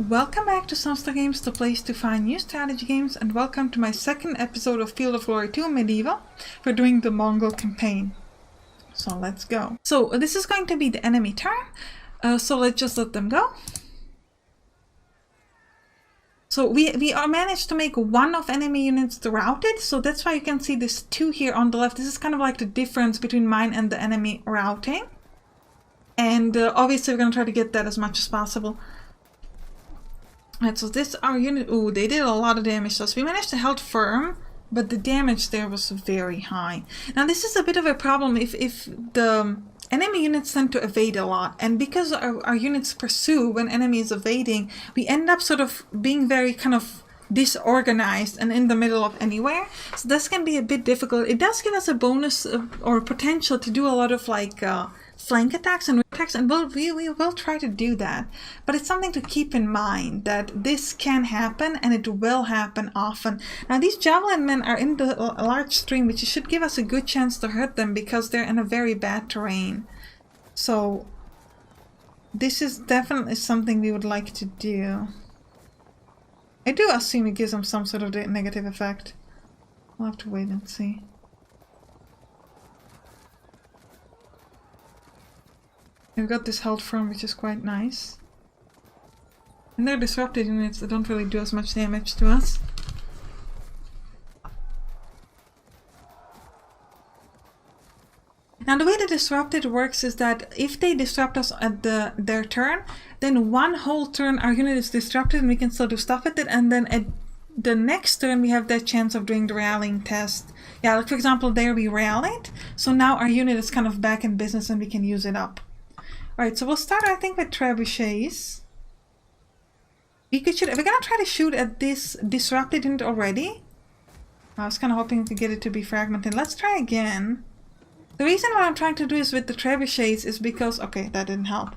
Welcome back to Sampstra Games, the place to find new strategy games, and welcome to my second episode of Field of Glory 2 Medieval. We're doing the Mongol campaign. So let's go. So this is going to be the enemy turn, so let's just let them go. So we are managed to make one of enemy units routed, so that's why you can see this 2 here on the left. This is kind of like the difference between mine and the enemy routing. And obviously we're going to try to get that as much as possible. Right, so this our unit. Ooh, they did a lot of damage to us. We managed to hold firm, but the damage there was very high. Now this is a bit of a problem if the enemy units tend to evade a lot, and because our units pursue when enemy is evading, we end up sort of being very kind of disorganized and in the middle of anywhere. So this can be a bit difficult. It does give us a bonus or potential to do a lot of like flank attacks and attacks, and we will try to do that. But it's something to keep in mind that this can happen, and it will happen often. Now these javelin men are in the large stream, which should give us a good chance to hurt them because they're in a very bad terrain. So this is definitely something we would like to do. I do assume it gives them some sort of negative effect. We'll have to wait and see. We've got this held firm, which is quite nice. And they're disrupted units that don't really do as much damage to us. Now the way the disrupted works is that if they disrupt us at their turn, then one whole turn our unit is disrupted and we can still do stuff with it, and then at the next turn we have that chance of doing the rallying test. Yeah, like for example there we rallied, so now our unit is kind of back in business and we can use it up. Alright, so we'll start I think with trebuchets. We're gonna try to shoot at this disrupted unit already. I was kind of hoping to get it to be fragmented. Let's try again. The reason what I'm trying to do is with the trebuchets is because, okay, that didn't help.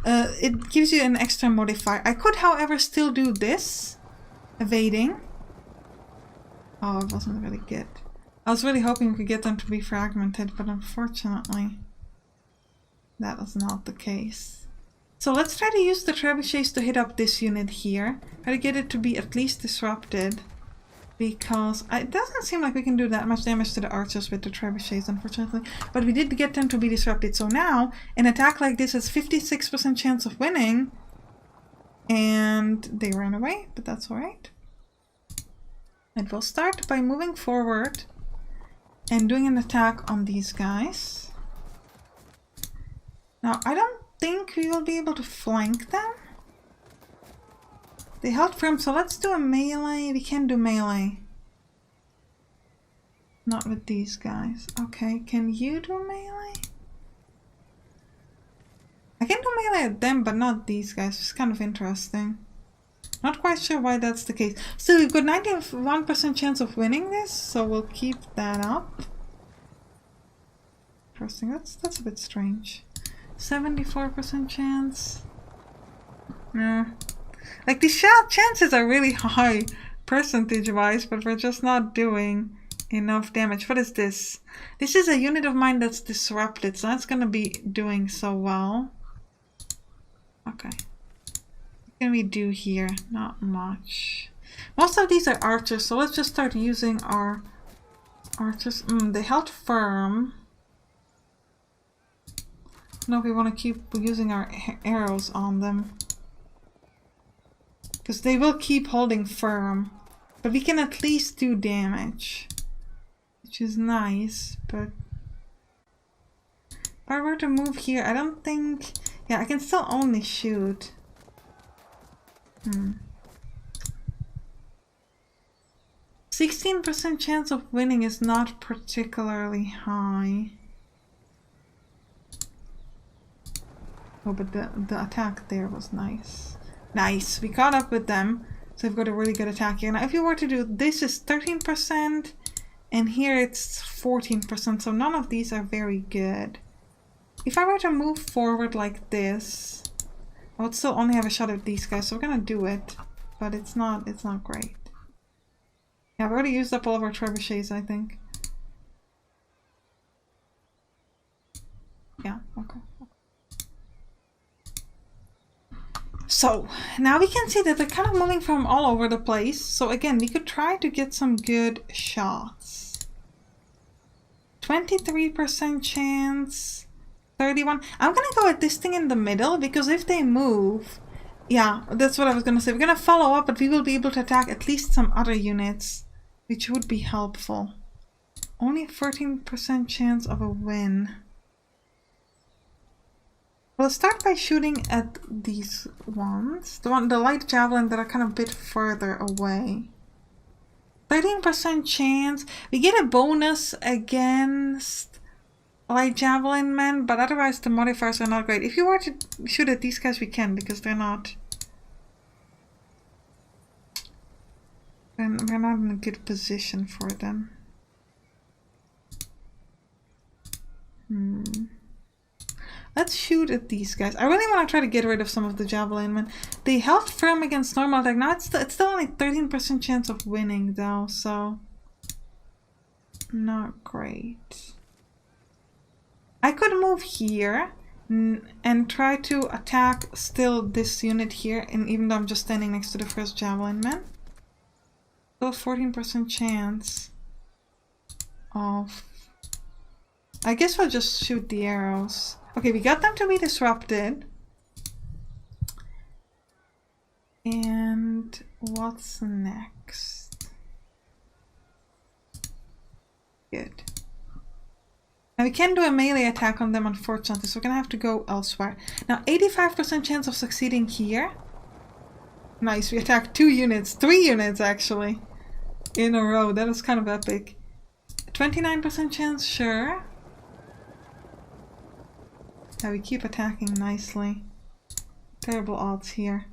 It gives you an extra modifier. I could, however, still do this. Evading. Oh, it wasn't really good. I was really hoping we could get them to be fragmented, but unfortunately, that was not the case. So let's try to use the trebuchets to hit up this unit here. Try to get it to be at least disrupted. Because it doesn't seem like we can do that much damage to the archers with the trebuchets, unfortunately. But we did get them to be disrupted. So now, an attack like this has 56% chance of winning. And they ran away, but that's alright. And we'll start by moving forward and doing an attack on these guys. Now, I don't think we will be able to flank them. They held firm, so let's do a melee. We can do melee. Not with these guys. Okay, can you do melee? I can do melee at them, but not these guys. It's kind of interesting. Not quite sure why that's the case. Still, we've got 91% chance of winning this, so we'll keep that up. Interesting. That's a bit strange. 74% chance. Nah. Like, the chances are really high percentage-wise, but we're just not doing enough damage. What is this? This is a unit of mine that's disrupted, so that's gonna be doing so well. Okay. What can we do here? Not much. Most of these are archers, so let's just start using our archers. They held firm. No, we want to keep using our arrows on them. Because they will keep holding firm. But we can at least do damage. Which is nice, but... if I were to move here, I don't think... yeah, I can still only shoot. 16% chance of winning is not particularly high. Oh, but the attack there was nice. Nice, we caught up with them, so we've got a really good attack here. Now if you were to do this is 13%, and here it's 14%, so none of these are very good. If I were to move forward like this, I would still only have a shot at these guys, so we're gonna do it, but it's not great. Yeah, I've already used up all of our trebuchets, I think. Yeah, okay. So now we can see that they're kind of moving from all over the place. So again, we could try to get some good shots. 23% chance, 31. I'm gonna go with this thing in the middle because if they move, yeah, that's what I was gonna say. We're gonna follow up, but we will be able to attack at least some other units, which would be helpful. Only 13% chance of a win. We'll start by shooting at these ones. The light javelin that are kind of a bit further away. 13% chance. We get a bonus against light javelin men, but otherwise the modifiers are not great. If you were to shoot at these guys, we can because they're not. We're not in a good position for them. Let's shoot at these guys. I really want to try to get rid of some of the javelin men. They held firm against normal attack. Now it's still only 13% chance of winning though, so not great. I could move here and try to attack still this unit here, and even though I'm just standing next to the first javelin man. Still 14% chance of... I guess we'll just shoot the arrows. Okay, we got them to be disrupted. And what's next? Good. And we can do a melee attack on them, unfortunately, so we're gonna have to go elsewhere. Now, 85% chance of succeeding here. Nice, we attacked 2 units, 3 units actually, in a row. That is kind of epic. 29% chance, sure. Yeah, we keep attacking nicely. Terrible odds here.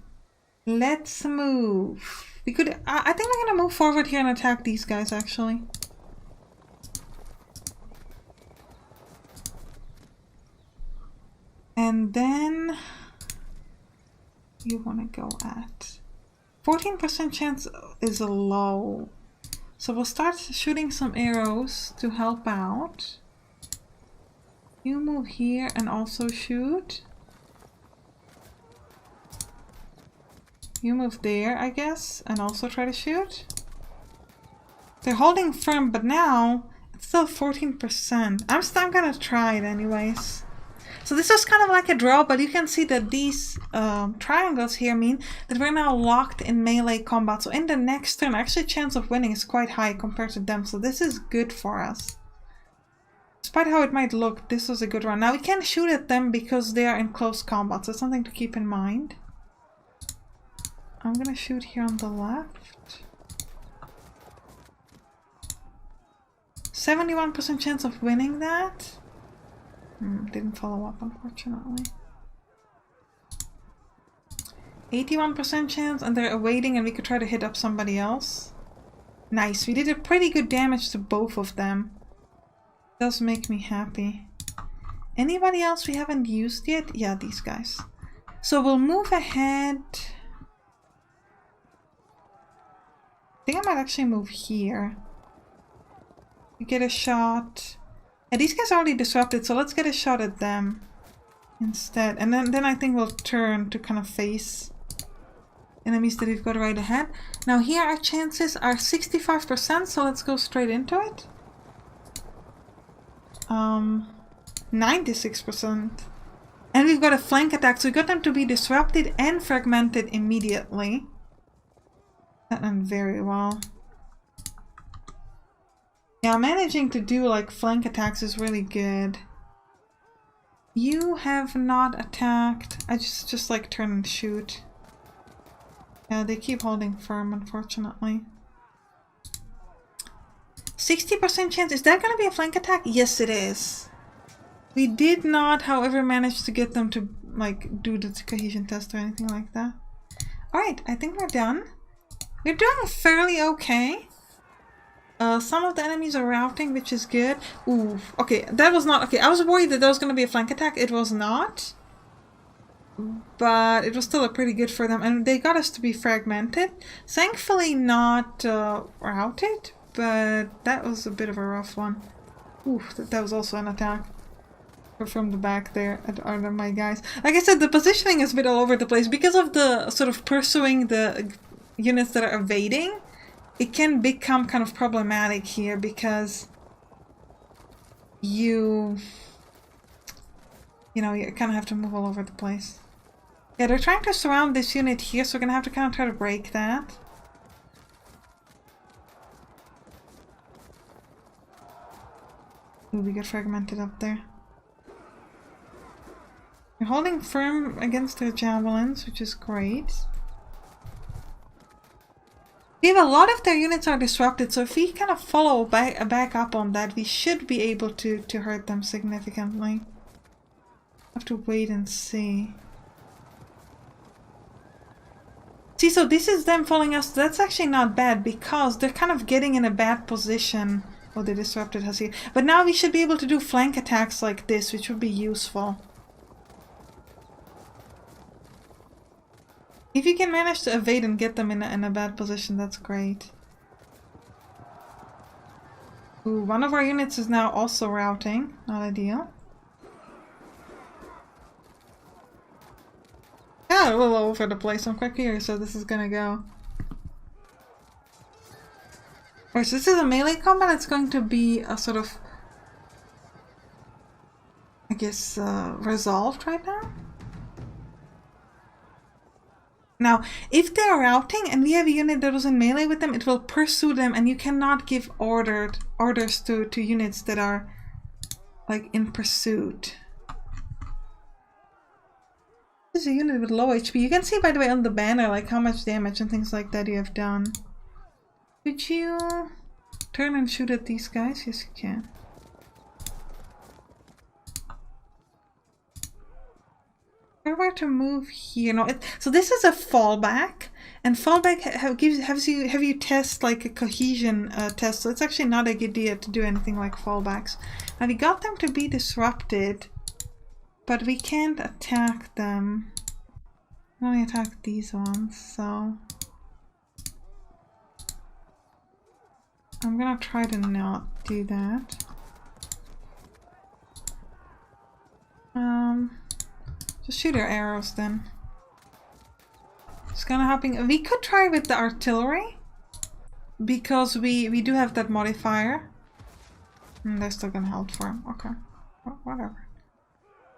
Let's move. We could. I think we're gonna move forward here and attack these guys actually. And then you want to go at 14% chance is a low. So we'll start shooting some arrows to help out. You move here and also shoot. You move there, I guess, and also try to shoot. They're holding firm, but now it's still 14%. I'm gonna try it anyways. So this is kind of like a draw, but you can see that these triangles here mean that we're now locked in melee combat. So in the next turn, actually chance of winning is quite high compared to them. So this is good for us. Despite how it might look, this was a good run. Now we can't shoot at them because they are in close combat, so something to keep in mind. I'm gonna shoot here on the left. 71% chance of winning that. Didn't follow up, unfortunately. 81% chance, and they're awaiting, and we could try to hit up somebody else. Nice, we did a pretty good damage to both of them. Does make me happy. Anybody else we haven't used yet? Yeah, these guys. So we'll move ahead. I think I might actually move here. We get a shot. Yeah, these guys are already disrupted, so let's get a shot at them instead. And then I think we'll turn to kind of face enemies that we've got right ahead. Now here our chances are 65%, so let's go straight into it. 96%. And we've got a flank attack, so we got them to be disrupted and fragmented immediately. That went very well. Yeah, managing to do like flank attacks is really good. You have not attacked. I just like turn and shoot. Yeah, they keep holding firm, unfortunately. 60% chance. Is that going to be a flank attack? Yes, it is. We did not, however, manage to get them to like do the cohesion test or anything like that. Alright, I think we're done. We're doing fairly okay. Some of the enemies are routing, which is good. Ooh, okay, that was not... Okay, I was worried that was going to be a flank attack. It was not. But it was still a pretty good for them. And they got us to be fragmented. Thankfully not routed, but that was a bit of a rough one. Ooh, that was also an attack. from the back there are my guys. Like I said, the positioning is a bit all over the place because of the sort of pursuing the units that are evading. It can become kind of problematic here because you know, you kind of have to move all over the place. Yeah, they're trying to surround this unit here, so we're gonna have to kind of try to break that. Ooh, we get fragmented up there. They're holding firm against their javelins, which is great. We have a lot of their units are disrupted, so if we kind of follow back up on that, we should be able to hurt them significantly. Have to wait and see. See, so this is them following us. That's actually not bad because they're kind of getting in a bad position. Oh, they disrupted us here. But now we should be able to do flank attacks like this, which would be useful. If you can manage to evade and get them in a bad position, that's great. Ooh, one of our units is now also routing. Not ideal. Yeah, a little over the place. I'm quite curious how this is gonna go. Alright, so this is a melee combat. It's going to be a sort of, I guess, resolved right now. Now, if they're routing and we have a unit that was in melee with them, it will pursue them, and you cannot give orders to units that are like in pursuit. This is a unit with low HP. You can see, by the way, on the banner like how much damage and things like that you have done. Could you turn and shoot at these guys? Yes, you can. Where to move here? No, so this is a fallback, and fallback have you test like a cohesion test. So it's actually not a good idea to do anything like fallbacks. Now we got them to be disrupted, but we can't attack them. We only attack these ones, so I'm gonna try to not do that. Just shoot our arrows then. Just kind of hopping. We could try with the artillery because we do have that modifier. They're still gonna hold for him. Okay, whatever.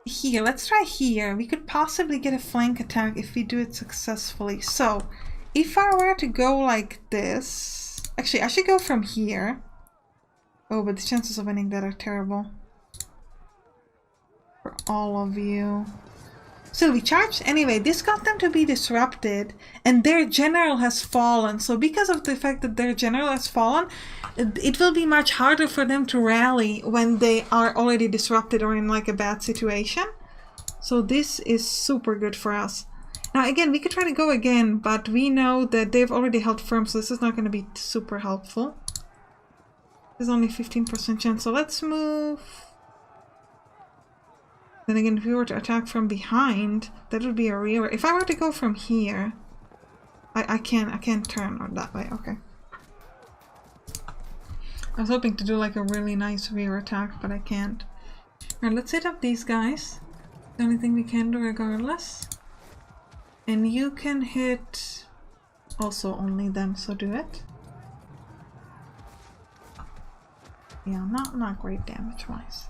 Here, let's try here. We could possibly get a flank attack if we do it successfully. So, if I were to go like this... Actually, I should go from here. Oh, but the chances of winning that are terrible. For all of you. So we charged. Anyway, this got them to be disrupted, and their general has fallen. So because of the fact that their general has fallen, it will be much harder for them to rally when they are already disrupted or in like a bad situation. So this is super good for us. Now again, we could try to go again, but we know that they've already held firm, so this is not going to be super helpful. There's only 15% chance, so let's move. Then again, if we were to attack from behind, that would be a rear. If I were to go from here, I can't turn that way. Okay. I was hoping to do like a really nice rear attack, but I can't. Alright, let's hit up these guys. The only thing we can do regardless. And you can hit also only them, so do it. Yeah, not great damage wise.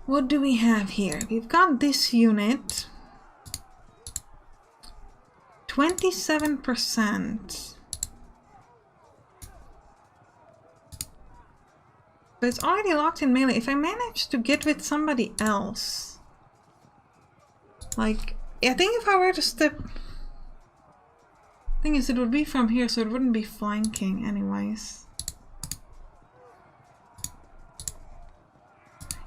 What do we have here? We've got this unit. 27%. But it's already locked in melee. If I manage to get with somebody else, like, I think if I were to step... Thing is, it would be from here, so it wouldn't be flanking anyways.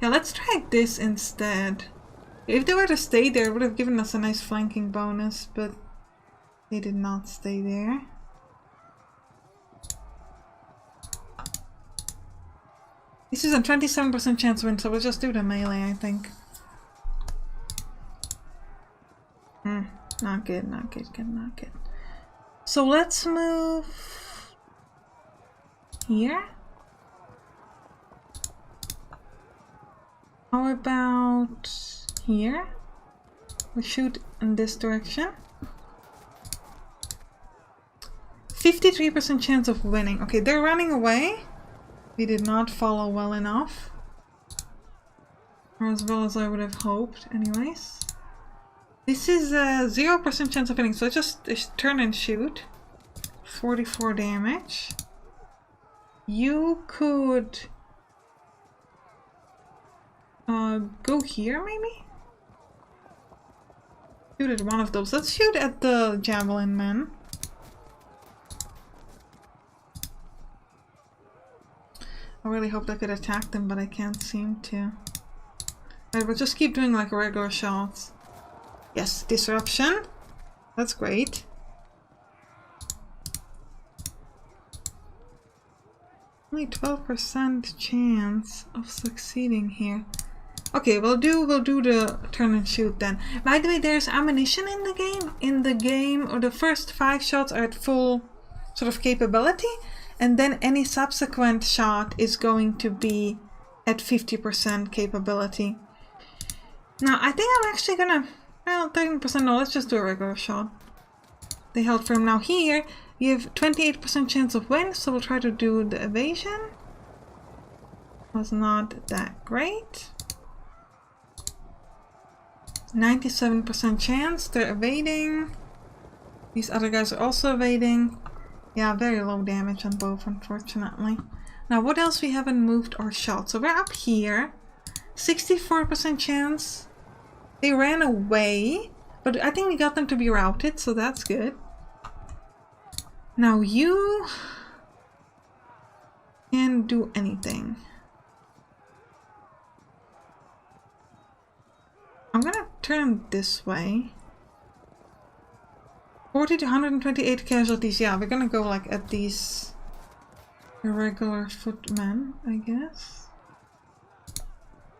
Yeah, let's try this instead. If they were to stay there, it would have given us a nice flanking bonus, but they did not stay there. This is a 27% chance win, so we'll just do the melee, I think. Not good, not good, not good. So let's move here. How about here? We shoot in this direction. 53% chance of winning. Okay, they're running away. We did not follow well enough. Or as well as I would have hoped, anyways. This is a 0% chance of winning, so just turn and shoot. 44 damage. You could go here, maybe? Shoot at one of those. Let's shoot at the javelin men. I really hoped I could attack them, but I can't seem to. Right, we'll just keep doing like regular shots. Yes, disruption. That's great. Only 12% chance of succeeding here. Okay, we'll do the turn and shoot then. By the way, there's ammunition in the game. In the game, or the first 5 shots are at full sort of capability, and then any subsequent shot is going to be at 50% capability. Now, I think I'm actually gonna, well, 13%, no, let's just do a regular shot. They held firm. Now here, you have 28% chance of win, so we'll try to do the evasion. Was not that great. 97% chance, they're evading. These other guys are also evading. Yeah, very low damage on both, unfortunately. Now, what else we haven't moved or shot? So we're up here. 64% chance. They ran away, but I think we got them to be routed, so that's good. Now you can't do anything. I'm gonna turn this way. 40 to 128 casualties. Yeah, we're gonna go like at these irregular footmen, I guess.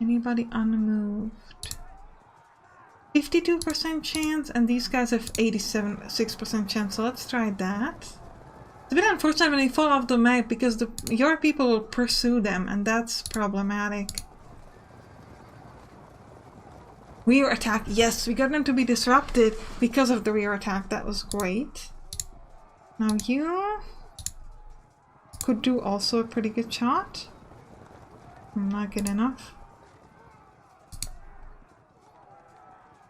Anybody unmoved? 52% chance, and these guys have 6% chance, so let's try that. It's a bit unfortunate when they fall off the map because your people will pursue them, and that's problematic. Rear attack, yes, we got them to be disrupted because of the rear attack. That was great. Now you could do also a pretty good shot. Not good enough.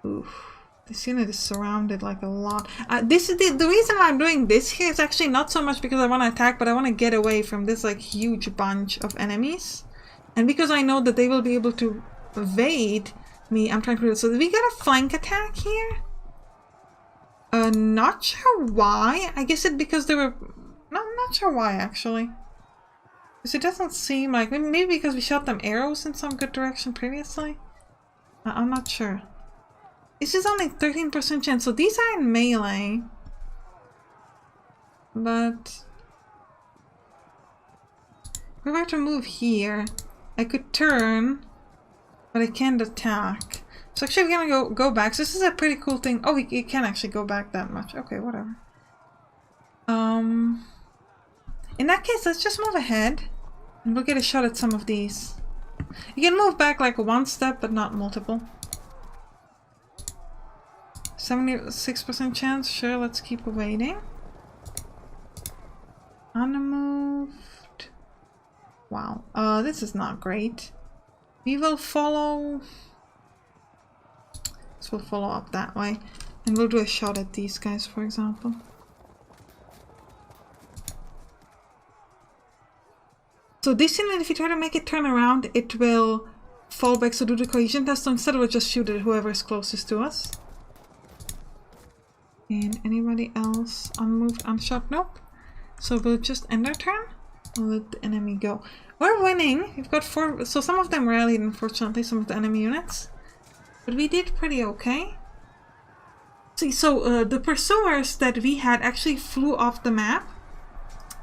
Oof. This unit is surrounded like a lot. This is the reason why I'm doing this here is actually not so much because I want to attack, but I want to get away from this like huge bunch of enemies. And because I know that they will be able to evade me, I'm trying to do this. So we got a flank attack here. Not sure why. I guess it's because they were... No, I'm not sure why actually. Because it doesn't seem like... Maybe because we shot them arrows in some good direction previously? I'm not sure. This is only 13% chance, so these are in melee. But... if we were to move here, I could turn, but I can't attack. So actually we're gonna go back. So this is a pretty cool thing. Oh, you can't actually go back that much. Okay, whatever. In that case, let's just move ahead. And we'll get a shot at some of these. You can move back like one step, but not multiple. 76% chance. Sure, let's keep waiting. Unmoved. Wow. This is not great. We will follow... So we'll follow up that way. And we'll do a shot at these guys, for example. So this unit, if you try to make it turn around, it will fall back. So do the cohesion test. So instead we'll just shoot at whoever is closest to us. And anybody else unmoved, unshot? Nope. So we'll just end our turn. We'll let the enemy go. We're winning. We've got 4. So some of them rallied, unfortunately, some of the enemy units. But we did pretty okay. See, so the pursuers that we had actually flew off the map.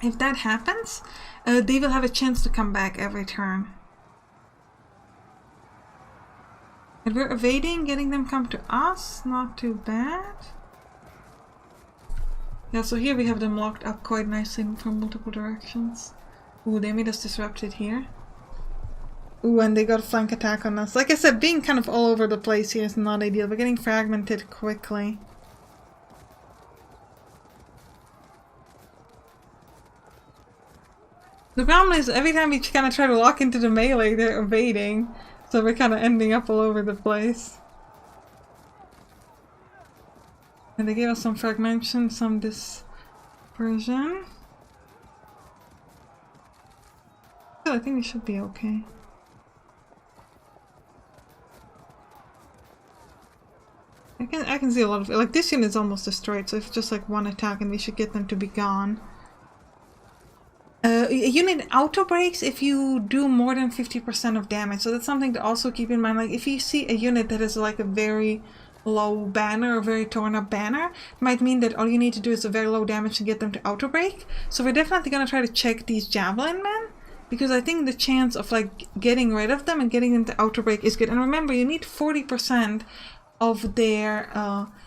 If that happens, they will have a chance to come back every turn. And we're evading, getting them come to us. Not too bad. Yeah, so here we have them locked up quite nicely from multiple directions. Ooh, they made us disrupted here. Ooh, and they got a flank attack on us. Like I said, being kind of all over the place here is not ideal. We're getting fragmented quickly. The problem is, every time we kind of try to lock into the melee, they're evading. So we're kind of ending up all over the place. And they gave us some fragmentation, some dispersion. So I think we should be okay. I can see a lot of it. Like, this unit is almost destroyed, so it's just like one attack and we should get them to be gone. Unit auto breaks if you do more than 50% of damage, so that's something to also keep in mind. Like, if you see a unit that is like a very low banner or very torn up banner, it might mean that all you need to do is a very low damage to get them to auto break. So we're definitely gonna try to check these javelin men, because I think the chance of like getting rid of them and getting them to auto break is good. And remember, you need 40% of their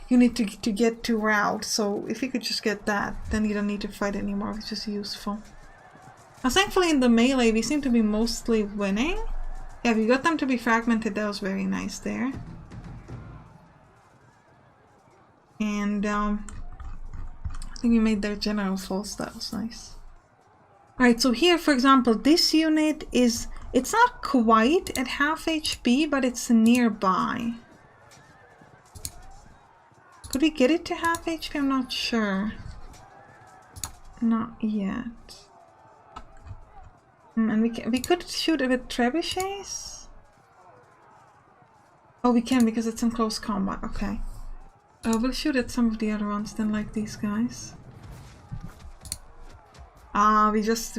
unit to get to route, so if you could just get that, then you don't need to fight anymore, which is useful. Now thankfully in the melee we seem to be mostly winning. Yeah, we got them to be fragmented, that was very nice there. And I think we made their general false, that was nice. Alright, so here for example, this unit is, it's not quite at half HP, but it's nearby. Could we get it to half HP? I'm not sure. Not yet. And we could shoot it with trebuchets? Oh, we can because it's in close combat. Okay. We'll shoot at some of the other ones then, like these guys. Ah, we just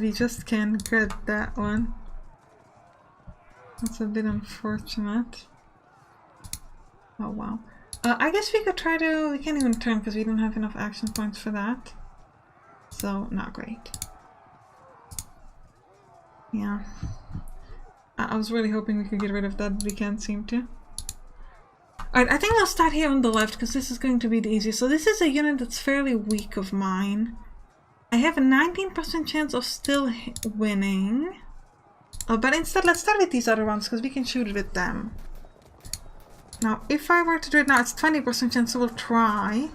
can't get that one. That's a bit unfortunate. Oh wow. I guess we could try to... we can't even turn because we don't have enough action points for that. So, not great. Yeah. I was really hoping we could get rid of that, but we can't seem to. Alright, I think I'll start here on the left because this is going to be the easiest. So this is a unit that's fairly weak of mine. I have a 19% chance of still winning. But instead, let's start with these other ones because we can shoot it with them. Now, if I were to do it now, it's 20% chance, so we'll try.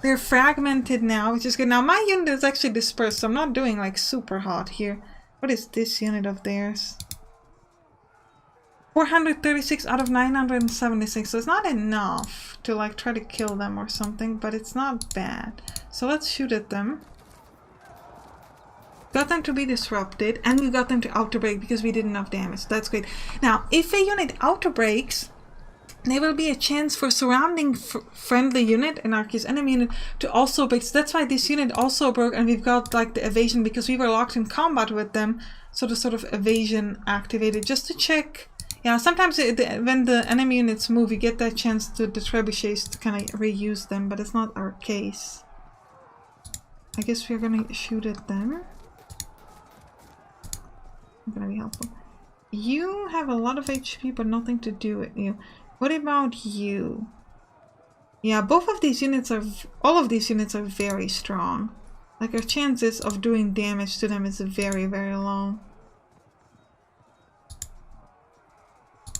They're fragmented now, which is good. Now, my unit is actually dispersed, so I'm not doing like super hot here. What is this unit of theirs? 436 out of 976, so it's not enough to like try to kill them or something, but it's not bad. So let's shoot at them. Got them to be disrupted, and we got them to auto break because we did enough damage. That's great. Now, if a unit auto breaks, there will be a chance for surrounding friendly unit, in our case enemy unit, to also break. So that's why this unit also broke, and we've got like the evasion because we were locked in combat with them. So the sort of evasion activated just to check. Yeah, sometimes when the enemy units move, you get that chance to the trebuchets to kind of reuse them, but it's not our case. I guess we're gonna shoot at them. Not gonna be helpful. You have a lot of HP, but nothing to do with you. What about you? Yeah, both of these units are... all of these units are very strong. Like, our chances of doing damage to them is very, very low.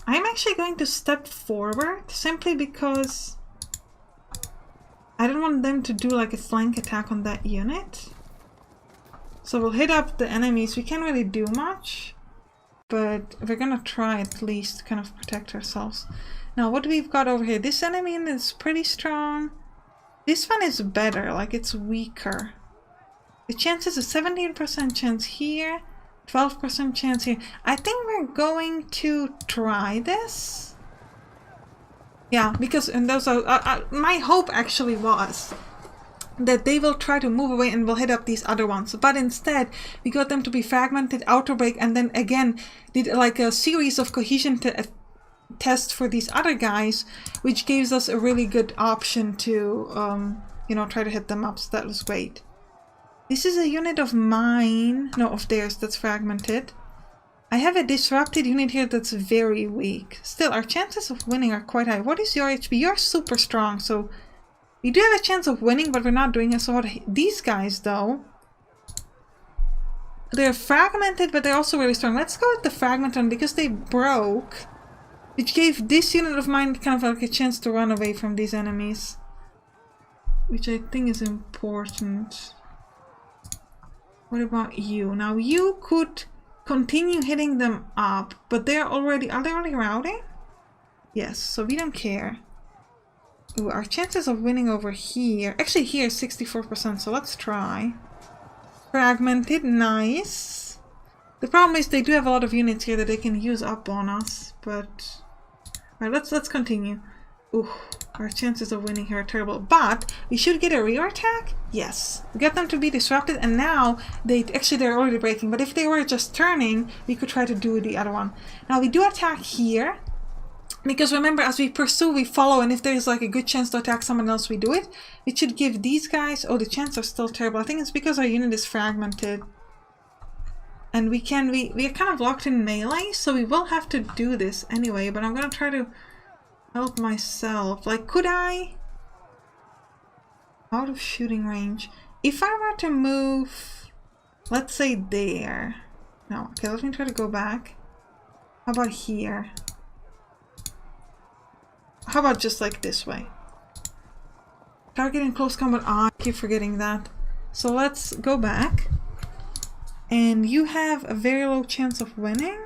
I'm actually going to step forward, simply because I don't want them to do, like, a flank attack on that unit. So we'll hit up the enemies. We can't really do much, but we're gonna try at least to kind of protect ourselves. Now, what we've got over here, this enemy is pretty strong. This one is better, like it's weaker. The chances is 17% chance here, 12% chance here. I think we're going to try this. Yeah, because and those are my hope actually was that they will try to move away and we'll hit up these other ones. But instead, we got them to be fragmented, auto break, and then again did like a series of cohesion test for these other guys, which gives us a really good option to, you know, try to hit them up. So that was great. This is a unit of mine, no, of theirs that's fragmented. I have a disrupted unit here that's very weak. Still, our chances of winning are quite high. What is your HP? You're super strong, so we do have a chance of winning, but we're not doing it so hard. These guys, though, They're fragmented, but they're also really strong. Let's go with the fragment one because they broke, which gave this unit of mine kind of like a chance to run away from these enemies, which I think is important. What about you? Now you could continue hitting them up, but they're already... Are they already routing? Yes, so we don't care. Ooh, our chances of winning over here... Actually, here is 64%, so let's try. Fragmented, nice. The problem is they do have a lot of units here that they can use up on us, but... Alright, let's continue. Ooh, our chances of winning here are terrible. But we should get a rear attack? Yes. We got them to be disrupted, and now they're already breaking. But if they were just turning, we could try to do the other one. Now we do attack here. Because remember, as we pursue, we follow, and if there's like a good chance to attack someone else, we do it. It should give these guys... Oh, the chances are still terrible. I think it's because our unit is fragmented. And we are kind of locked in melee, so we will have to do this anyway. But I'm going to try to help myself. Like, could I... Out of shooting range. If I were to move... Let's say there. No, okay, let me try to go back. How about here? How about just like this way? Target in close combat. Ah, I keep forgetting that. So let's go back. And you have a very low chance of winning.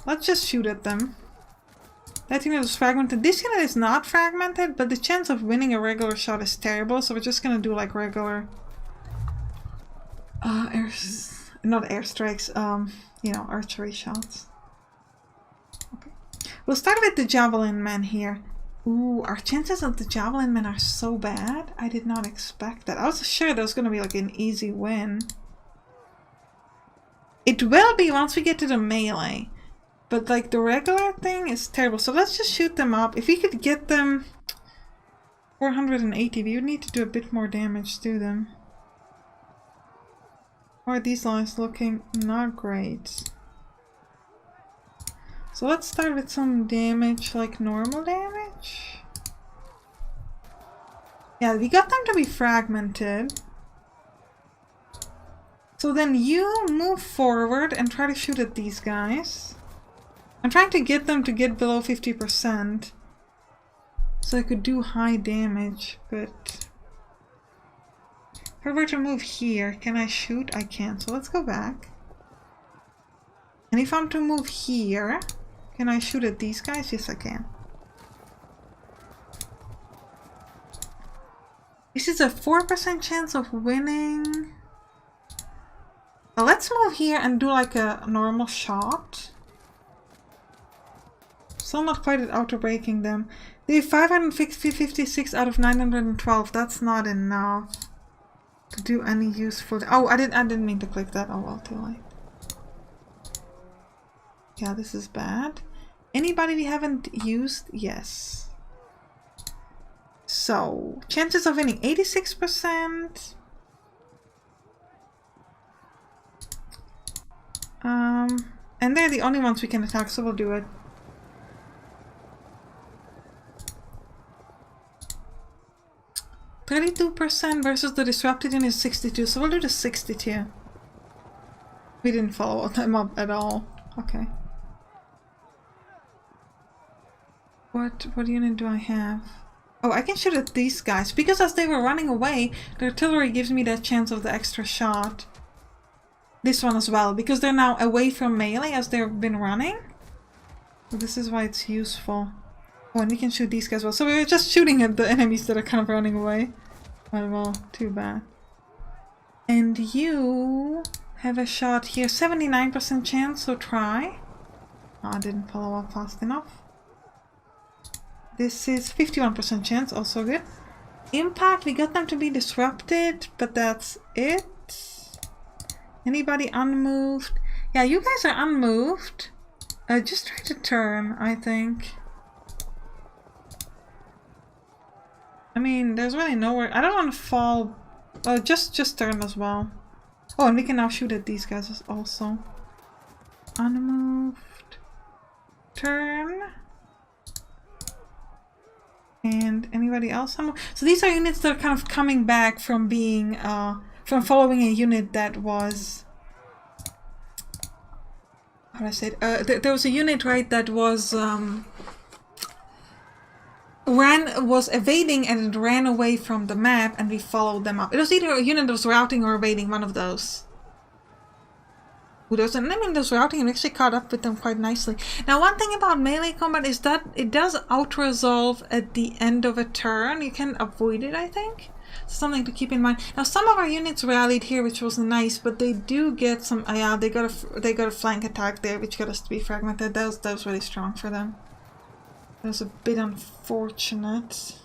Let's just shoot at them. That unit is fragmented. This unit is not fragmented, but the chance of winning a regular shot is terrible. So we're just gonna do like regular... not airstrikes, you know, archery shots. Okay. We'll start with the javelin men here. Ooh, our chances of the javelin men are so bad. I did not expect that. I was sure that was going to be like an easy win. It will be once we get to the melee. But like the regular thing is terrible. So let's just shoot them up. If we could get them 480, we would need to do a bit more damage to them. How are these lines looking? Not great. So let's start with some damage, like normal damage. Yeah, we got them to be fragmented. So then you move forward and try to shoot at these guys. I'm trying to get them to get below 50%. So I could do high damage, but... If I were to move here, can I shoot? I can't, so let's go back. And if I'm to move here... Can I shoot at these guys? Yes, I can. This is a 4% chance of winning. Well, let's move here and do like a normal shot. Still not quite at auto-breaking them. They have 556 out of 912. That's not enough to do any useful... Oh, I didn't mean to click that. Oh well, too late. Yeah, this is bad. Anybody we haven't used? Yes. So, chances of winning 86%. And they're the only ones we can attack, so we'll do it. %, versus the disrupted unit is 62, so we'll do the 62. We didn't follow them up at all. Okay. What unit do I have? Oh, I can shoot at these guys. Because as they were running away, the artillery gives me that chance of the extra shot. This one as well, because they're now away from melee as they've been running. So this is why it's useful. Oh, and we can shoot these guys as well. So we're just shooting at the enemies that are kind of running away. Oh, well, too bad. And you have a shot here. 79% chance, so try. Oh, I didn't follow up fast enough. This is 51% chance, also good. Impact, we got them to be disrupted, but that's it. Anybody unmoved? Yeah, you guys are unmoved. Just try to turn, I think. I mean, there's really nowhere... I don't want to fall... Oh, just turn as well. Oh, and we can now shoot at these guys also. Unmoved. Turn. And anybody else? So these are units that are kind of coming back from being from following a unit that was... How do I say it? There was a unit, right, that was... was evading and it ran away from the map and we followed them up. It was either a unit that was routing or evading, one of those. Ooh, there was an enemy that was routing and we actually caught up with them quite nicely. Now, one thing about melee combat is that it does auto-resolve at the end of a turn. You can avoid it, I think. Something to keep in mind. Now, some of our units rallied here, which was nice, but they do get some... yeah, they got a flank attack there, which got us to be fragmented. That was really strong for them. That was a bit unfortunate.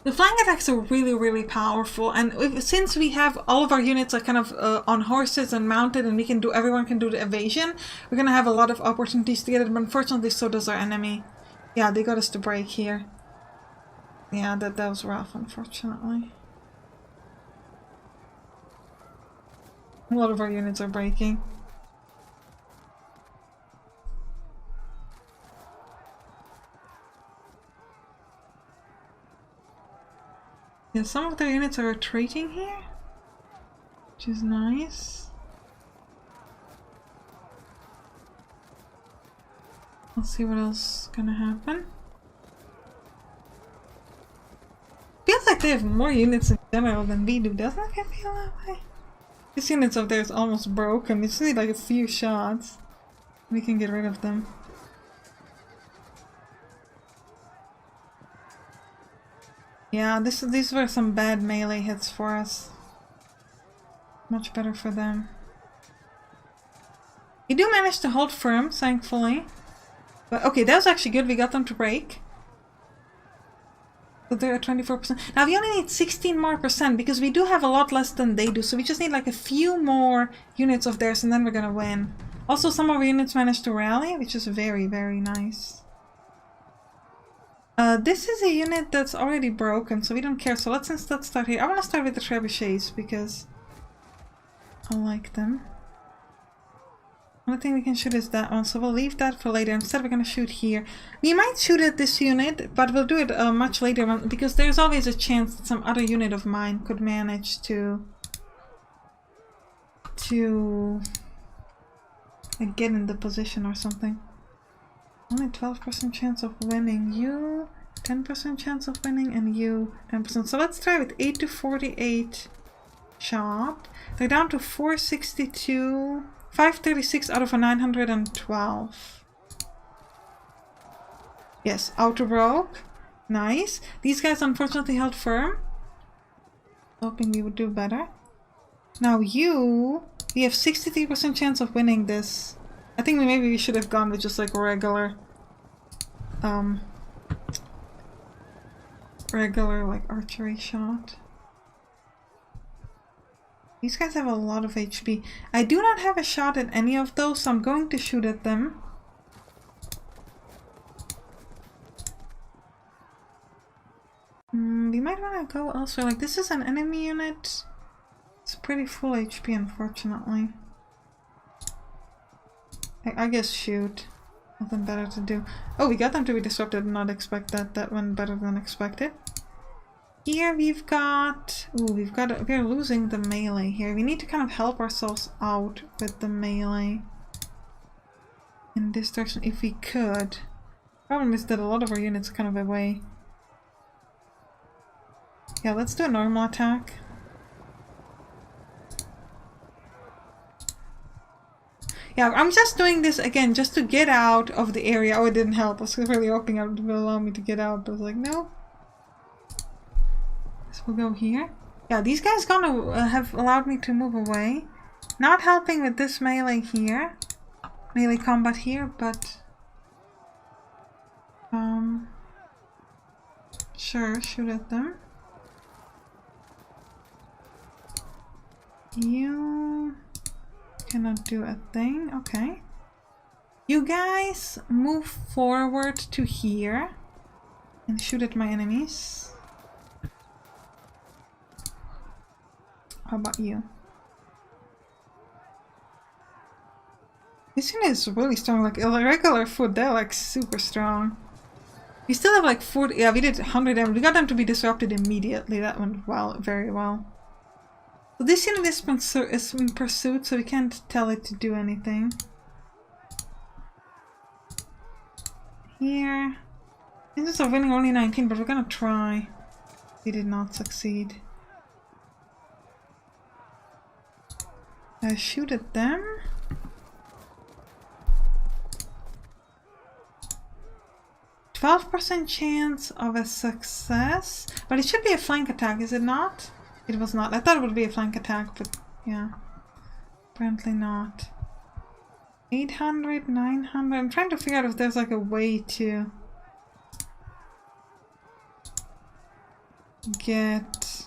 The flank attacks are really powerful, and since we have all of our units are kind of on horses and mounted, and everyone can do the evasion, we're gonna have a lot of opportunities to get it. But unfortunately, so does our enemy. Yeah, they got us to break here. Yeah, that was rough, unfortunately. A lot of our units are breaking. Yeah, some of their units are retreating here, which is nice. Let's see what else is gonna happen. Feels like they have more units in general than we do, doesn't it feel that way? This units up there is almost broken. We just need like a few shots. We can get rid of them. Yeah, these were some bad melee hits for us. Much better for them. We do manage to hold firm, thankfully. But okay, that was actually good. We got them to break. So they're at 24%. Now we only need 16 more percent because we do have a lot less than they do. So we just need like a few more units of theirs and then we're gonna win. Also, some of our units managed to rally, which is very nice. This is a unit that's already broken, so we don't care. So let's instead start here. I want to start with the trebuchets because I like them. Only thing we can shoot is that one, so we'll leave that for later. Instead, we're going to shoot here. We might shoot at this unit, but we'll do it much later because there's always a chance that some other unit of mine could manage to like, get in the position or something. Only 12% chance of winning. You 10% chance of winning, and you 10%. So let's try with 8 to 48 shot. They're down to 462. 536 out of a 912. Yes, auto broke. Nice. These guys unfortunately held firm. Hoping we would do better. Now we have 63% chance of winning this. I think maybe we should have gone with just like a regular like archery shot. These guys have a lot of HP. I do not have a shot at any of those, so I'm going to shoot at them. We might want to go elsewhere. Like, this is an enemy unit. It's pretty full HP, unfortunately. I guess shoot. Nothing better to do. Oh, we got them to be disrupted. Not expect that. That went better than expected. Here we've got... Ooh, we're losing the melee here. We need to kind of help ourselves out with the melee in this direction if we could. Problem is that a lot of our units are kind of away. Yeah, let's do a normal attack. Yeah, I'm just doing this again just to get out of the area. Oh, it didn't help. I was really hoping it would allow me to get out, but I was like, no. So we'll go here. Yeah, these guys gonna have allowed me to move away. Not helping with this melee here. Melee combat here, but... Sure, shoot at them. You... cannot do a thing. Okay. You guys move forward to here and shoot at my enemies. How about you? This unit is really strong. Like a regular foot, they're like super strong. We still have like 40. Yeah, we did 100 damage. We got them to be disrupted immediately. That went well, very well. So this unit is in pursuit, so we can't tell it to do anything. Here. Chances of winning only 19, but we're gonna try. We did not succeed. Shoot at them. %12 chance of a success, but it should be a flank attack, is it not? It was not. I thought it would be a flank attack, but yeah, apparently not. 800, 900. I'm trying to figure out if there's like a way to get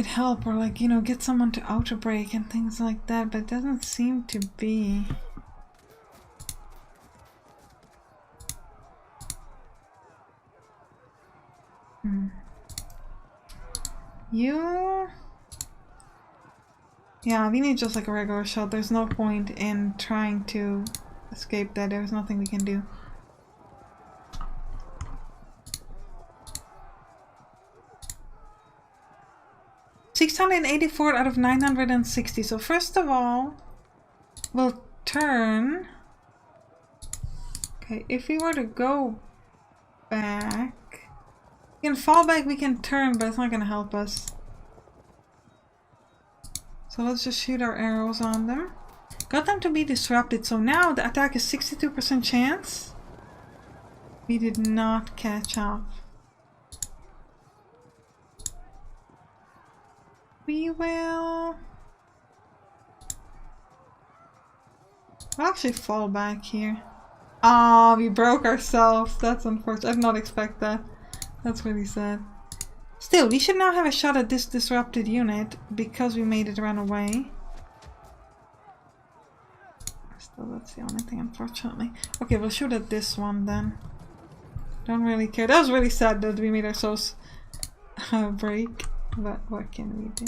help, or like, you know, get someone to auto break and things like that, but it doesn't seem to be. You... Yeah, we need just like a regular shot. There's no point in trying to escape that. There's nothing we can do. $684 out of 960. So first of all, we'll turn. Okay, if we were to go back, we can fall back, we can turn, but it's not going to help us. So let's just shoot our arrows on them. Got them to be disrupted, so now the attack is 62% chance. We did not catch up. We will... We'll actually fall back here. Ah, we broke ourselves. That's unfortunate. I did not expect that. That's really sad. Still, we should now have a shot at this disrupted unit because we made it run away. Still, that's the only thing, unfortunately. Okay, we'll shoot at this one then. Don't really care. That was really sad that we made ourselves break. But what can we do?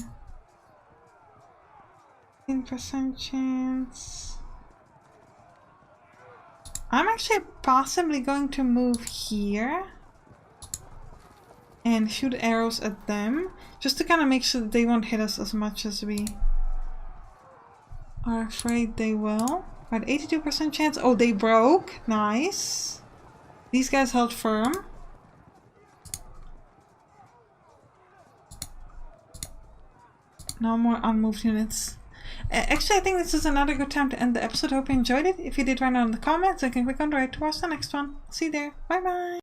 10% chance. I'm actually possibly going to move here and shoot arrows at them, just to kind of make sure that they won't hit us as much as we are afraid they will. Right, 82% chance. Oh, they broke. Nice. These guys held firm. No more unmoved units. Actually, I think this is another good time to end the episode. Hope you enjoyed it. If you did, write down in the comments. I can click on the right to watch the next one. See you there. Bye bye.